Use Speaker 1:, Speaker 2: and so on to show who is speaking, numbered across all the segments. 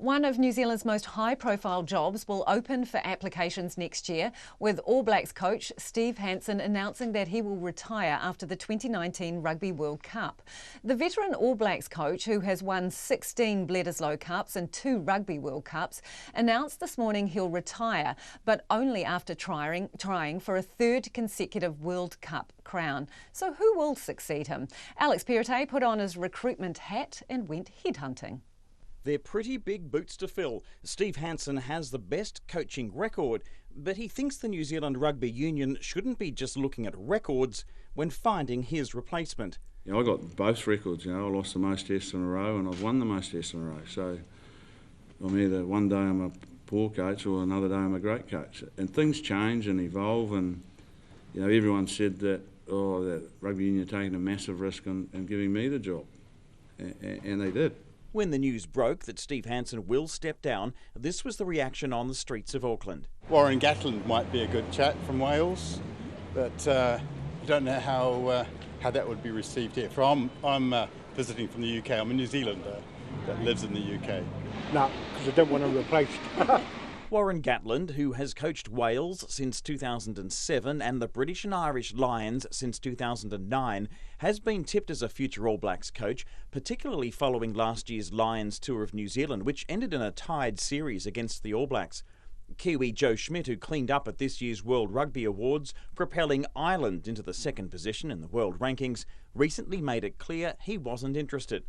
Speaker 1: One of New Zealand's most high-profile jobs will open for applications next year, with All Blacks coach Steve Hansen announcing that he will retire after the 2019 Rugby World Cup. The veteran All Blacks coach, who has won 16 Bledisloe Cups and 2 Rugby World Cups, announced this morning he'll retire, but only after trying for a third consecutive World Cup crown. So who will succeed him? Alex Perrottet put on his recruitment hat and went headhunting.
Speaker 2: They're pretty big boots to fill. Steve Hansen has the best coaching record, but he thinks the New Zealand Rugby Union shouldn't be just looking at records when finding his replacement.
Speaker 3: I got both records. I lost the most tests in a row and I've won the most tests in a row. So I'm either one day I'm a poor coach or another day I'm a great coach. And things change and evolve, and everyone said that, that Rugby Union are taking a massive risk and giving me the job. And they did.
Speaker 2: When the news broke that Steve Hansen will step down, this was the reaction on the streets of Auckland.
Speaker 4: Warren Gatland might be a good chat from Wales, but I don't know how that would be received here. I'm visiting from the UK. I'm a New Zealander that lives in the UK.
Speaker 5: No, because I don't want to replace
Speaker 2: Warren Gatland, who has coached Wales since 2007 and the British and Irish Lions since 2009, has been tipped as a future All Blacks coach, particularly following last year's Lions tour of New Zealand, which ended in a tied series against the All Blacks. Kiwi Joe Schmidt, who cleaned up at this year's World Rugby Awards, propelling Ireland into the second position in the world rankings, recently made it clear he wasn't interested.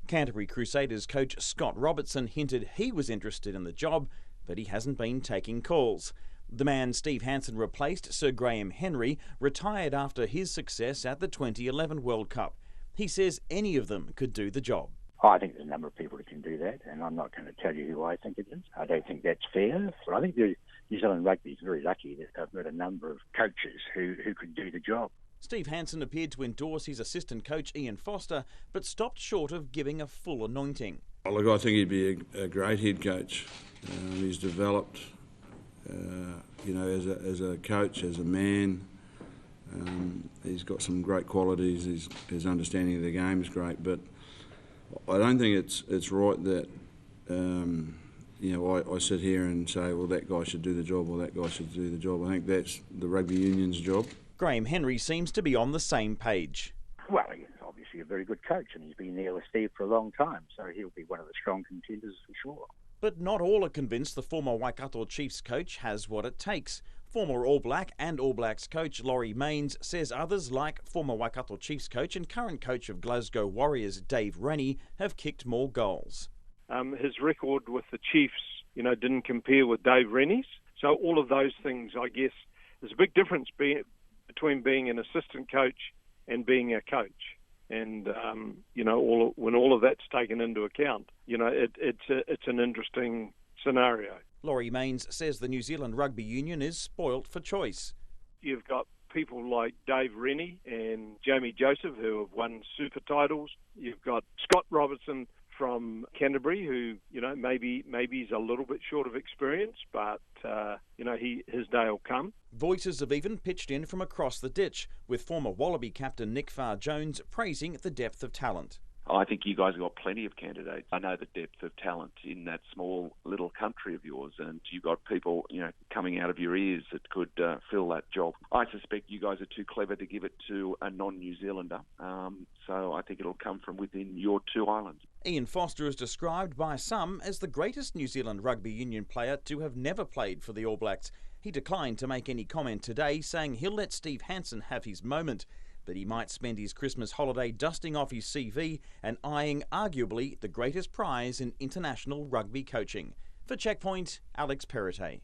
Speaker 2: Canterbury Crusaders coach Scott Robertson hinted he was interested in the job, but he hasn't been taking calls. The man Steve Hansen replaced, Sir Graham Henry, retired after his success at the 2011 World Cup. He says any of them could do the job.
Speaker 6: I think there's a number of people who can do that, and I'm not going to tell you who I think it is. I don't think that's fair. I think New Zealand Rugby is very lucky that they've got a number of coaches who could do the job.
Speaker 2: Steve Hansen appeared to endorse his assistant coach Ian Foster, but stopped short of giving a full anointing.
Speaker 3: Look, I think he'd be a great head coach. He's developed, as a coach, as a man. He's got some great qualities. His understanding of the game is great, but I don't think it's right that I sit here and say, well, that guy should do the job or that guy should do the job. I think that's the Rugby Union's job.
Speaker 2: Graham Henry seems to be on the same page.
Speaker 6: Well, he's obviously a very good coach, and he's been there with Steve for a long time, so he'll be one of the strong contenders for sure.
Speaker 2: But not all are convinced the former Waikato Chiefs coach has what it takes. Former All Black and All Blacks coach Laurie Mains says others like former Waikato Chiefs coach and current coach of Glasgow Warriors Dave Rennie have kicked more goals.
Speaker 7: His record with the Chiefs, didn't compare with Dave Rennie's. So all of those things, I guess, there's a big difference between being an assistant coach and being a coach. And, when all of that's taken into account, it's an interesting scenario.
Speaker 2: Laurie Mains says the New Zealand Rugby Union is spoilt for choice.
Speaker 7: You've got people like Dave Rennie and Jamie Joseph who have won super titles. You've got Scott Robertson from Canterbury, who maybe he's a little bit short of experience, but his day will come.
Speaker 2: Voices have even pitched in from across the ditch, with former Wallaby captain Nick Farr-Jones praising the depth of talent.
Speaker 8: I think you guys have got plenty of candidates. I know the depth of talent in that small little country of yours, and you've got people, coming out of your ears that could fill that job. I suspect you guys are too clever to give it to a non-New Zealander, so I think it'll come from within your two islands.
Speaker 2: Ian Foster is described by some as the greatest New Zealand Rugby Union player to have never played for the All Blacks. He declined to make any comment today, saying he'll let Steve Hansen have his moment, but he might spend his Christmas holiday dusting off his CV and eyeing arguably the greatest prize in international rugby coaching. For Checkpoint, Alex Perrottet.